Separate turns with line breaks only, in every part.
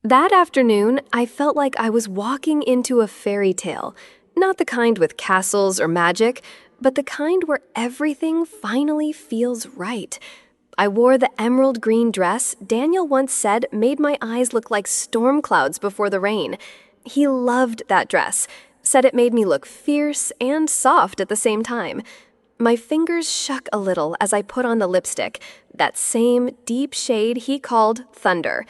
That afternoon, I felt like I was walking into a fairy tale. Not the kind with castles or magic, but the kind where everything finally feels right. I wore the emerald green dress Daniel once said made my eyes look like storm clouds before the rain. He loved that dress, said it made me look fierce and soft at the same time. My fingers shook a little as I put on the lipstick, that same deep shade he called Thunder.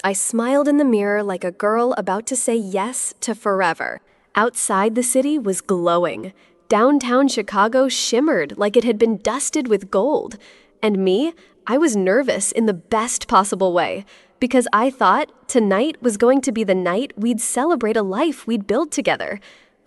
I smiled in the mirror like a girl about to say yes to forever. Outside the city was glowing. Downtown Chicago shimmered like it had been dusted with gold. And me, I was nervous in the best possible way, because I thought tonight was going to be the night we'd celebrate a life we'd build together.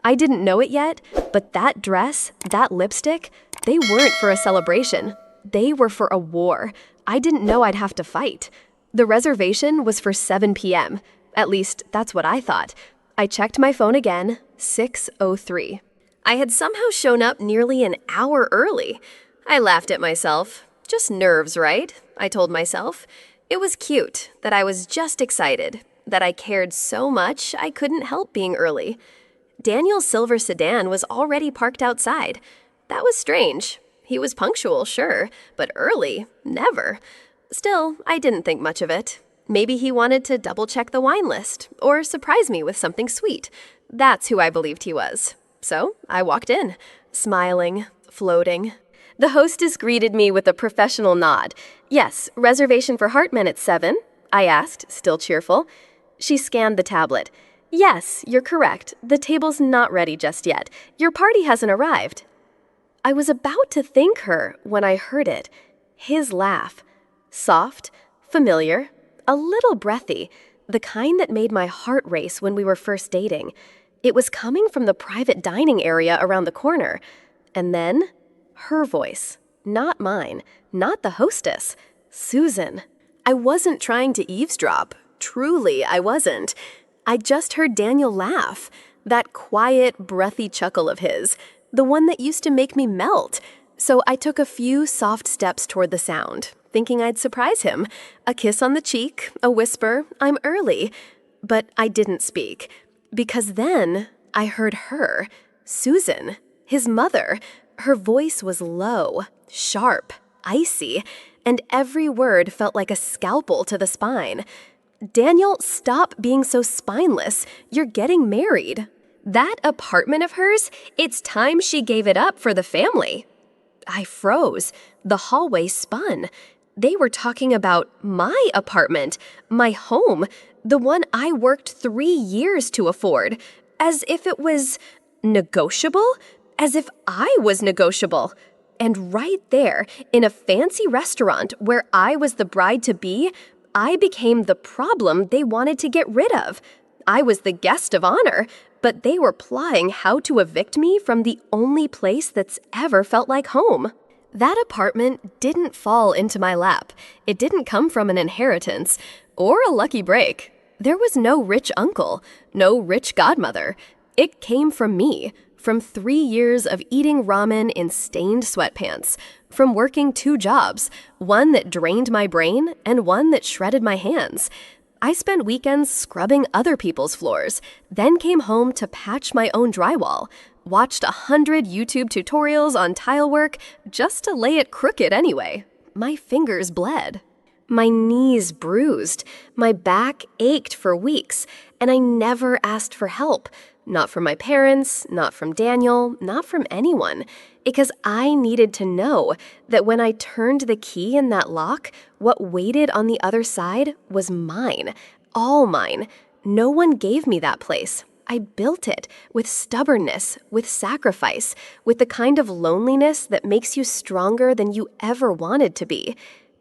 I didn't know it yet, but that dress, that lipstick, they weren't for a celebration. They were for a war. I didn't know I'd have to fight. The reservation was for 7 p.m. At least, that's what I thought. I checked my phone again, 6:03. I had somehow shown up nearly an hour early. I laughed at myself. Just nerves, right? I told myself. It was cute that I was just excited, that I cared so much I couldn't help being early. Daniel's silver sedan was already parked outside. That was strange. He was punctual, sure, but early, never. Still, I didn't think much of it. Maybe he wanted to double-check the wine list, or surprise me with something sweet. That's who I believed he was. So I walked in, smiling, floating. The hostess greeted me with a professional nod. "Yes, reservation for Hartman at 7?" I asked, still cheerful. She scanned the tablet. "Yes, you're correct. The table's not ready just yet. Your party hasn't arrived." I was about to thank her when I heard it. His laugh. Soft, familiar, a little breathy, the kind that made my heart race when we were first dating. It was coming from the private dining area around the corner. And then, her voice. Not mine, not the hostess. Susan. I wasn't trying to eavesdrop. Truly, I wasn't. I just heard Daniel laugh. That quiet, breathy chuckle of his. The one that used to make me melt. So I took a few soft steps toward the sound, thinking I'd surprise him. A kiss on the cheek, a whisper, "I'm early." But I didn't speak, because then I heard her, Susan, his mother. Her voice was low, sharp, icy, and every word felt like a scalpel to the spine. "Daniel, stop being so spineless. You're getting married. That apartment of hers, it's time she gave it up for the family." I froze. The hallway spun. They were talking about my apartment, my home, the one I worked 3 years to afford, as if it was negotiable, as if I was negotiable. And right there, in a fancy restaurant where I was the bride-to-be, I became the problem they wanted to get rid of. I was the guest of honor, but they were plotting how to evict me from the only place that's ever felt like home. That apartment didn't fall into my lap. It didn't come from an inheritance or a lucky break. There was no rich uncle, no rich godmother. It came from me, from 3 years of eating ramen in stained sweatpants, from working 2 jobs, one that drained my brain and one that shredded my hands. I spent weekends scrubbing other people's floors, then came home to patch my own drywall, watched 100 YouTube tutorials on tile work just to lay it crooked anyway. My fingers bled. My knees bruised. My back ached for weeks, and I never asked for help. Not from my parents, not from Daniel, not from anyone. Because I needed to know that when I turned the key in that lock, what waited on the other side was mine. All mine. No one gave me that place. I built it with stubbornness, with sacrifice, with the kind of loneliness that makes you stronger than you ever wanted to be.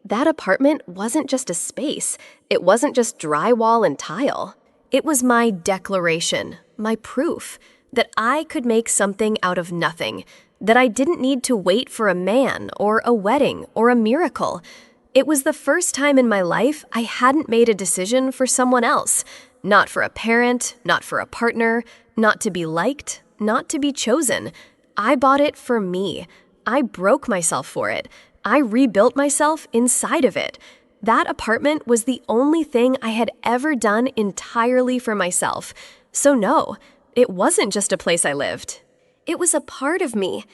That apartment wasn't just a space. It wasn't just drywall and tile. It was my declaration, my proof, that I could make something out of nothing, that I didn't need to wait for a man or a wedding or a miracle. It was the first time in my life I hadn't made a decision for someone else, not for a parent, not for a partner, not to be liked, not to be chosen. I bought it for me. I broke myself for it. I rebuilt myself inside of it. That apartment was the only thing I had ever done entirely for myself. So no, it wasn't just a place I lived. It was a part of me.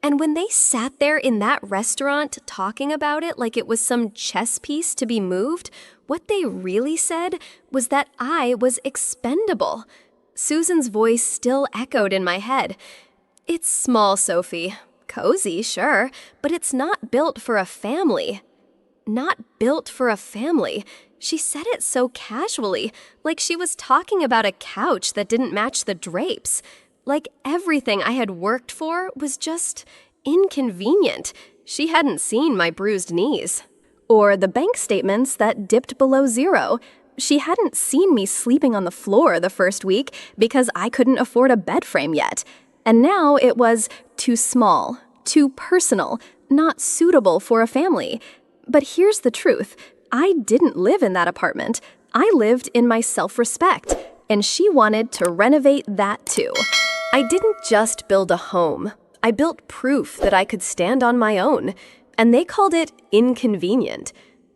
And when they sat there in that restaurant talking about it like it was some chess piece to be moved, what they really said was that I was expendable. Susan's voice still echoed in my head. It's small, Sophie. Cozy, sure, but it's not built for a family. Not built for a family. She said it so casually, like she was talking about a couch that didn't match the drapes. Like everything I had worked for was just inconvenient. She hadn't seen my bruised knees. Or the bank statements that dipped below zero. She hadn't seen me sleeping on the floor the first week because I couldn't afford a bed frame yet. And now it was too small, too personal, not suitable for a family. But here's the truth. I didn't live in that apartment. I lived in my self-respect, and she wanted to renovate that too. I didn't just build a home. I built proof that I could stand on my own, and they called it inconvenient.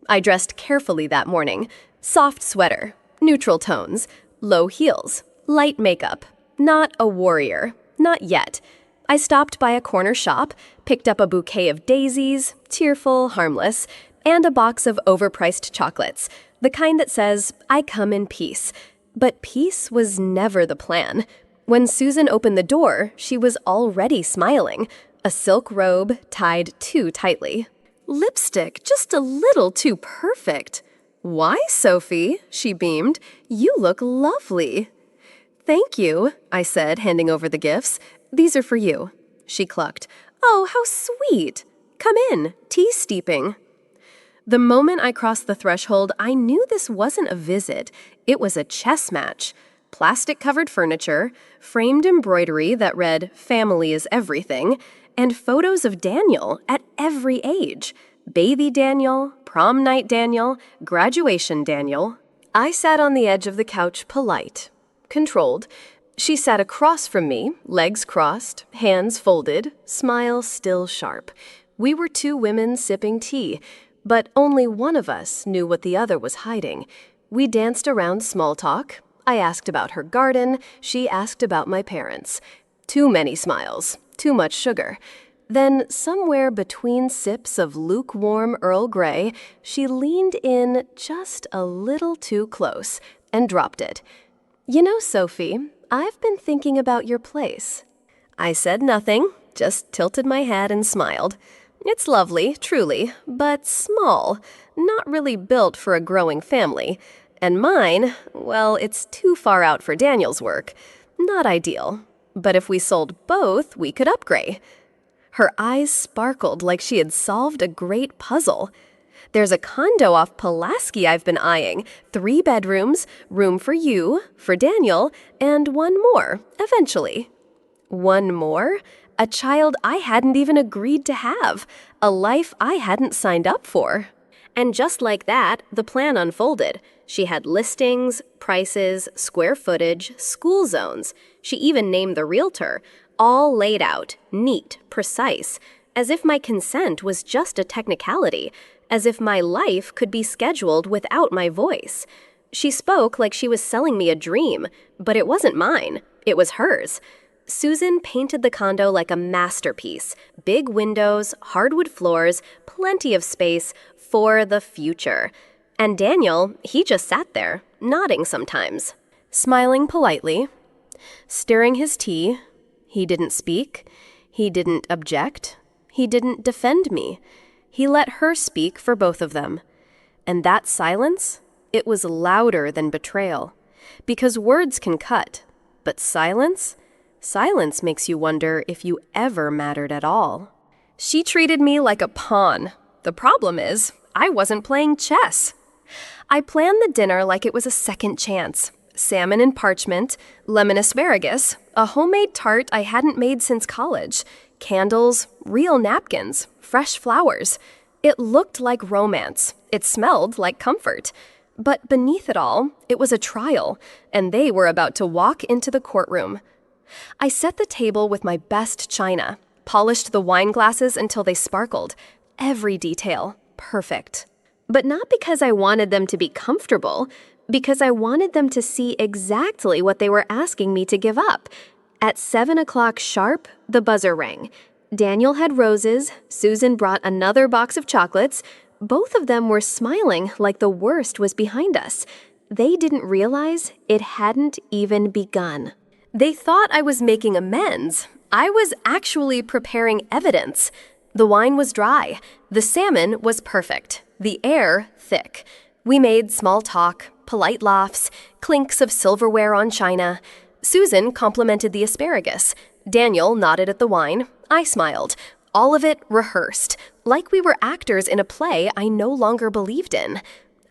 I dressed carefully that morning. Soft sweater, neutral tones, low heels, light makeup. Not a warrior. Not yet. I stopped by a corner shop, picked up a bouquet of daisies, tearful, harmless, and a box of overpriced chocolates, the kind that says, I come in peace. But peace was never the plan. When Susan opened the door, she was already smiling, a silk robe tied too tightly. Lipstick just a little too perfect. Why, Sophie? She beamed. You look lovely. Thank you, I said, handing over the gifts. These are for you. She clucked. Oh, how sweet. Come in. Tea's steeping. The moment I crossed the threshold, I knew this wasn't a visit. It was a chess match. Plastic-covered furniture, framed embroidery that read, "Family is everything," and photos of Daniel at every age. Baby Daniel, prom night Daniel, graduation Daniel. I sat on the edge of the couch, polite, controlled. She sat across from me, legs crossed, hands folded, smile still sharp. We were two women sipping tea, but only one of us knew what the other was hiding. We danced around small talk. I asked about her garden. She asked about my parents. Too many smiles, too much sugar. Then, somewhere between sips of lukewarm Earl Grey, she leaned in just a little too close and dropped it. You know, Sophie, I've been thinking about your place. I said nothing, just tilted my head and smiled. It's lovely, truly, but small, not really built for a growing family. And mine, well, it's too far out for Daniel's work. Not ideal. But if we sold both, we could upgrade. Her eyes sparkled like she had solved a great puzzle. There's a condo off Pulaski I've been eyeing. 3 bedrooms, room for you, for Daniel, and one more, eventually. One more? A child I hadn't even agreed to have. A life I hadn't signed up for. And just like that, the plan unfolded. She had listings, prices, square footage, school zones. She even named the realtor. All laid out, neat, precise, as if my consent was just a technicality, as if my life could be scheduled without my voice. She spoke like she was selling me a dream, but it wasn't mine. It was hers. Susan painted the condo like a masterpiece. Big windows, hardwood floors, plenty of space for the future. And Daniel, he just sat there, nodding sometimes, smiling politely, stirring his tea. He didn't speak. He didn't object. He didn't defend me. He let her speak for both of them. And that silence, it was louder than betrayal. Because words can cut, but silence makes you wonder if you ever mattered at all. She treated me like a pawn. The problem is, I wasn't playing chess. I planned the dinner like it was a second chance. Salmon and parchment, lemon asparagus, a homemade tart I hadn't made since college, candles, real napkins, fresh flowers. It looked like romance. It smelled like comfort. But beneath it all, it was a trial, and they were about to walk into the courtroom. I set the table with my best china, polished the wine glasses until they sparkled. Every detail, perfect. But not because I wanted them to be comfortable, because I wanted them to see exactly what they were asking me to give up. At 7 o'clock sharp, the buzzer rang. Daniel had roses, Susan brought another box of chocolates. Both of them were smiling like the worst was behind us. They didn't realize it hadn't even begun. They thought I was making amends. I was actually preparing evidence. The wine was dry. The salmon was perfect. The air thick. We made small talk, polite laughs, clinks of silverware on china. Susan complimented the asparagus. Daniel nodded at the wine. I smiled. All of it rehearsed, like we were actors in a play I no longer believed in.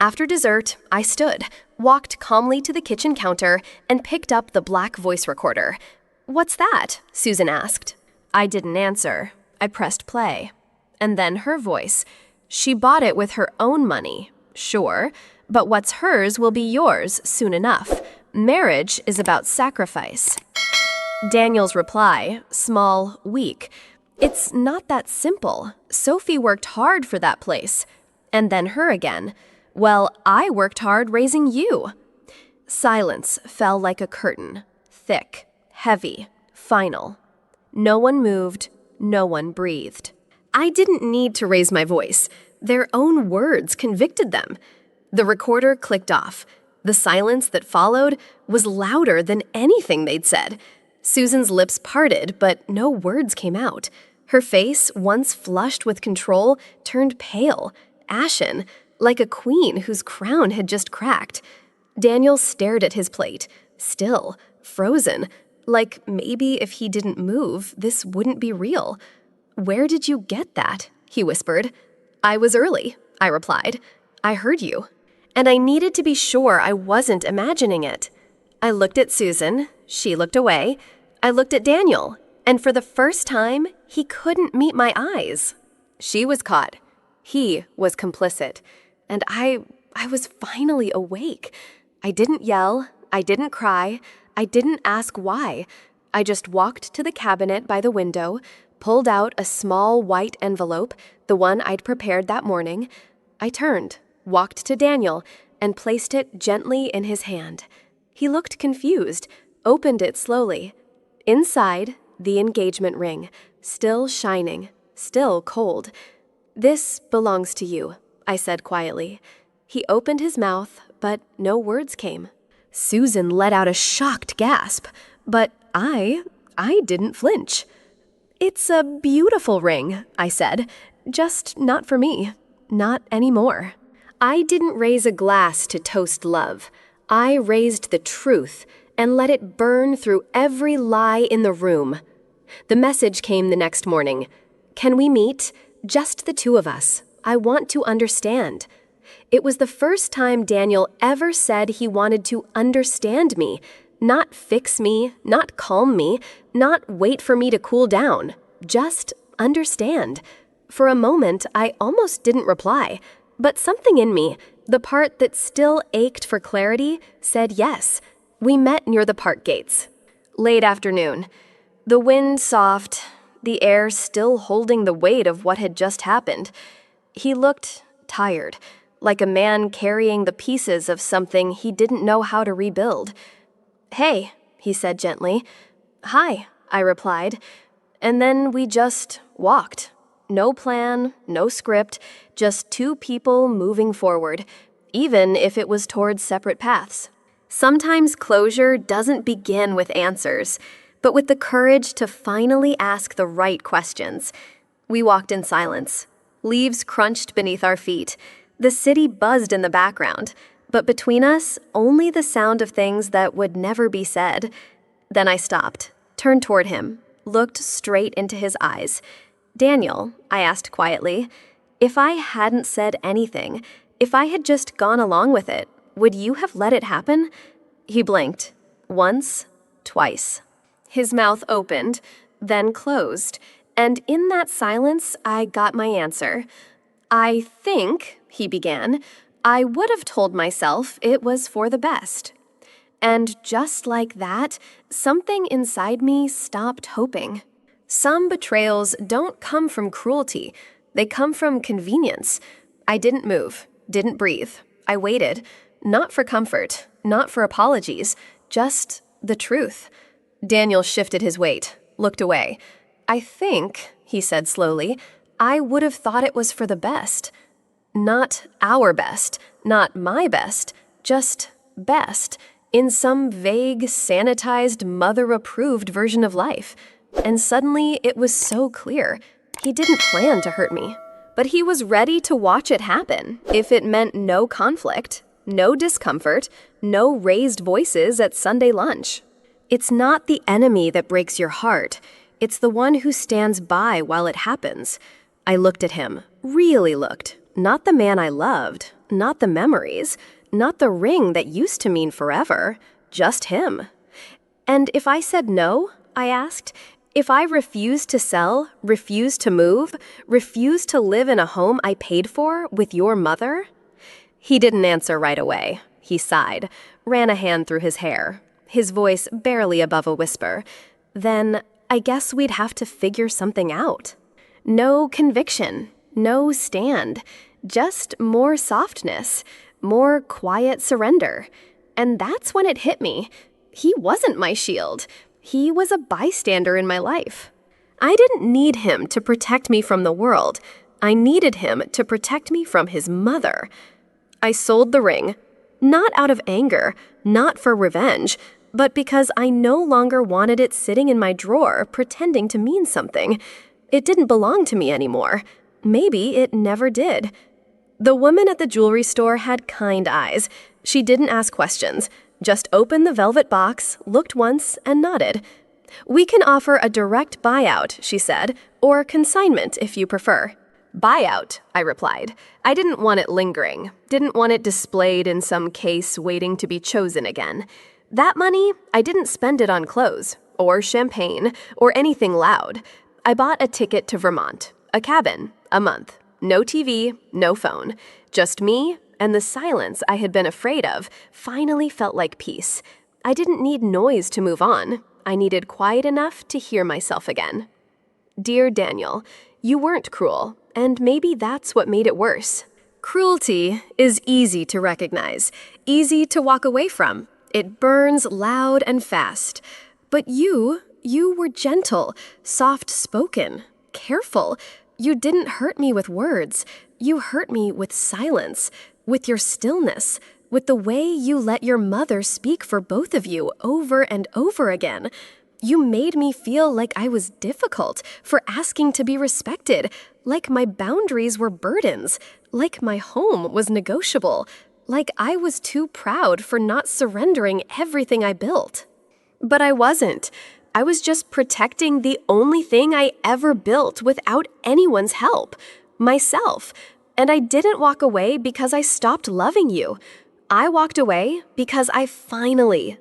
After dessert, I stood, walked calmly to the kitchen counter, and picked up the black voice recorder. "What's that?" Susan asked. I didn't answer. I pressed play. And then her voice. "She bought it with her own money. Sure, but what's hers will be yours soon enough. Marriage is about sacrifice." Daniel's reply, small, weak. "It's not that simple. Sophie worked hard for that place." And then her again. "Well, I worked hard raising you." Silence fell like a curtain, thick, heavy, final. No one moved, no one breathed. I didn't need to raise my voice. Their own words convicted them. The recorder clicked off. The silence that followed was louder than anything they'd said. Susan's lips parted, but no words came out. Her face, once flushed with control, turned pale, ashen, like a queen whose crown had just cracked. Daniel stared at his plate, still, frozen, like maybe if he didn't move, this wouldn't be real. "Where did you get that?" he whispered. "I was early," I replied. "I heard you." And I needed to be sure I wasn't imagining it. I looked at Susan. She looked away. I looked at Daniel. And for the first time, he couldn't meet my eyes. She was caught. He was complicit. And I was finally awake. I didn't yell. I didn't cry. I didn't ask why. I just walked to the cabinet by the window, pulled out a small white envelope, the one I'd prepared that morning. I turned, walked to Daniel, and placed it gently in his hand. He looked confused, opened it slowly. Inside, the engagement ring, still shining, still cold. "This belongs to you," I said quietly. He opened his mouth, but no words came. Susan let out a shocked gasp, but I didn't flinch. "It's a beautiful ring," I said, "just not for me, not anymore." I didn't raise a glass to toast love. I raised the truth and let it burn through every lie in the room. The message came the next morning. "Can we meet? Just the two of us. I want to understand." It was the first time Daniel ever said he wanted to understand me, not fix me, not calm me, not wait for me to cool down. Just understand. For a moment, I almost didn't reply, but something in me, the part that still ached for clarity, said yes. We met near the park gates. Late afternoon. The wind soft, the air still holding the weight of what had just happened. He looked tired, like a man carrying the pieces of something he didn't know how to rebuild. "Hey," he said gently. "Hi," I replied. And then we just walked. No plan, no script, just two people moving forward, even if it was towards separate paths. Sometimes closure doesn't begin with answers, but with the courage to finally ask the right questions. We walked in silence. Leaves crunched beneath our feet. The city buzzed in the background, but between us, only the sound of things that would never be said. Then I stopped, turned toward him, looked straight into his eyes. "Daniel," I asked quietly, "if I hadn't said anything, if I had just gone along with it, would you have let it happen?" He blinked. Once, twice. His mouth opened, then closed, and in that silence, I got my answer. "I think," he began, "I would have told myself it was for the best." And just like that, something inside me stopped hoping. Some betrayals don't come from cruelty. They come from convenience. I didn't move. Didn't breathe. I waited. Not for comfort, not for apologies, just the truth. Daniel shifted his weight, looked away. I think, he said slowly, I would have thought it was for the best. Not our best, not my best, just best, in some vague, sanitized, mother-approved version of life. And suddenly it was so clear. He didn't plan to hurt me, but he was ready to watch it happen if it meant no conflict, no discomfort, no raised voices at Sunday lunch. It's not the enemy that breaks your heart. It's the one who stands by while it happens. I looked at him, really looked. Not the man I loved, not the memories, not the ring that used to mean forever, just him. And if I said no, I asked, if I refused to sell, refused to move, refused to live in a home I paid for with your mother? He didn't answer right away. He sighed, ran a hand through his hair, his voice barely above a whisper. Then I guess we'd have to figure something out. No conviction, no stand, just more softness, more quiet surrender. And that's when it hit me. He wasn't my shield. He was a bystander in my life. I didn't need him to protect me from the world. I needed him to protect me from his mother. I sold the ring, not out of anger, not for revenge, but because I no longer wanted it sitting in my drawer pretending to mean something. It didn't belong to me anymore. Maybe it never did. The woman at the jewelry store had kind eyes. She didn't ask questions, just opened the velvet box, looked once, and nodded. We can offer a direct buyout, she said, or consignment if you prefer. Buyout, I replied. I didn't want it lingering, didn't want it displayed in some case waiting to be chosen again. That money, I didn't spend it on clothes, or champagne, or anything loud. I bought a ticket to Vermont, a cabin, a month. No TV, no phone. Just me, and the silence I had been afraid of finally felt like peace. I didn't need noise to move on. I needed quiet enough to hear myself again. Dear Daniel, you weren't cruel, and maybe that's what made it worse. Cruelty is easy to recognize, easy to walk away from. It burns loud and fast. But you were gentle, soft-spoken, careful. You didn't hurt me with words. You hurt me with silence, with your stillness, with the way you let your mother speak for both of you over and over again. You made me feel like I was difficult for asking to be respected, like my boundaries were burdens, like my home was negotiable, like I was too proud for not surrendering everything I built. But I wasn't. I was just protecting the only thing I ever built without anyone's help, myself. And I didn't walk away because I stopped loving you. I walked away because I finally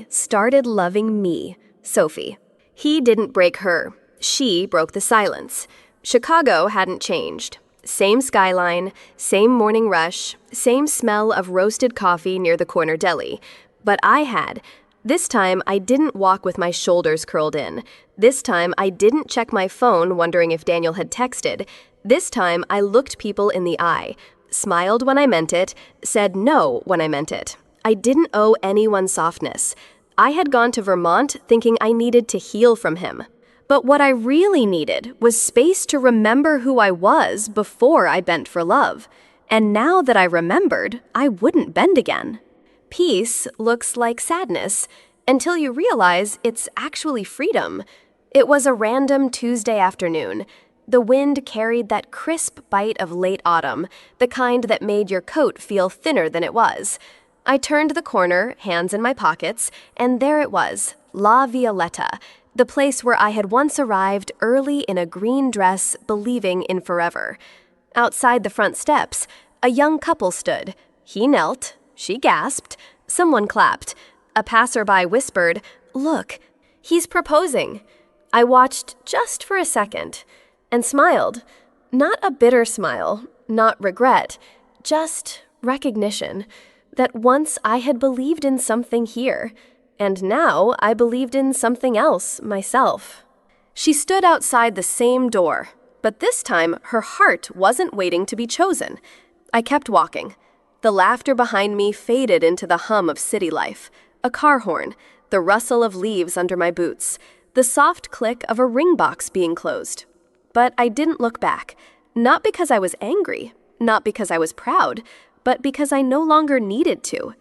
started loving me, Sophie. He didn't break her. She broke the silence. Chicago hadn't changed. Same skyline, same morning rush, same smell of roasted coffee near the corner deli. But I had. This time, I didn't walk with my shoulders curled in. This time, I didn't check my phone wondering if Daniel had texted. This time, I looked people in the eye, smiled when I meant it, said no when I meant it. I didn't owe anyone softness. I had gone to Vermont thinking I needed to heal from him. But what I really needed was space to remember who I was before I bent for love. And now that I remembered, I wouldn't bend again. Peace looks like sadness until you realize it's actually freedom. It was a random Tuesday afternoon. The wind carried that crisp bite of late autumn, the kind that made your coat feel thinner than it was. I turned the corner, hands in my pockets, and there it was, La Violetta, the place where I had once arrived early in a green dress, believing in forever. Outside the front steps, a young couple stood. He knelt. She gasped. Someone clapped. A passerby whispered, "Look, he's proposing." I watched just for a second and smiled. Not a bitter smile, not regret, just recognition that once I had believed in something here, and now I believed in something else myself. She stood outside the same door, but this time her heart wasn't waiting to be chosen. I kept walking. The laughter behind me faded into the hum of city life, a car horn, the rustle of leaves under my boots, the soft click of a ring box being closed. But I didn't look back, not because I was angry, not because I was proud, but because I no longer needed to.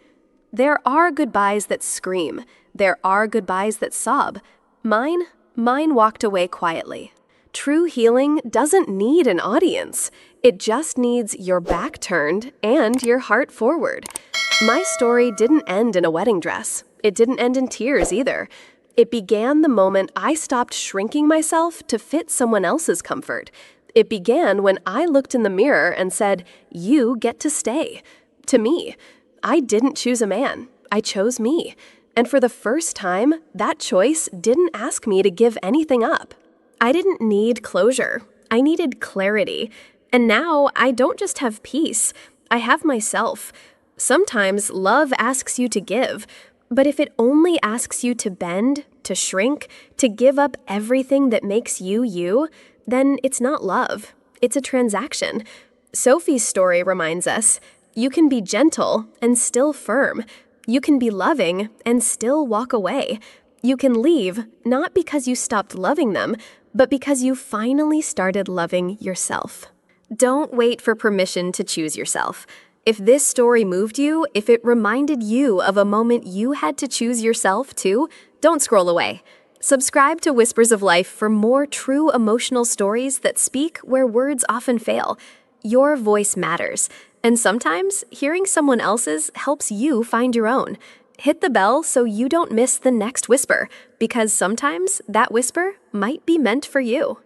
There are goodbyes that scream. There are goodbyes that sob. Mine walked away quietly. True healing doesn't need an audience. It just needs your back turned and your heart forward. My story didn't end in a wedding dress. It didn't end in tears either. It began the moment I stopped shrinking myself to fit someone else's comfort. It began when I looked in the mirror and said, "You get to stay." To me. I didn't choose a man. I chose me. And for the first time, that choice didn't ask me to give anything up. I didn't need closure. I needed clarity. And now I don't just have peace. I have myself. Sometimes love asks you to give. But if it only asks you to bend, to shrink, to give up everything that makes you you, then it's not love. It's a transaction. Sophie's story reminds us, you can be gentle and still firm. You can be loving and still walk away. You can leave not because you stopped loving them, but because you finally started loving yourself. Don't wait for permission to choose yourself. If this story moved you, if it reminded you of a moment you had to choose yourself too, don't scroll away. Subscribe to Whispers of Life for more true emotional stories that speak where words often fail. Your voice matters. And sometimes, hearing someone else's helps you find your own. Hit the bell so you don't miss the next whisper, because sometimes that whisper might be meant for you.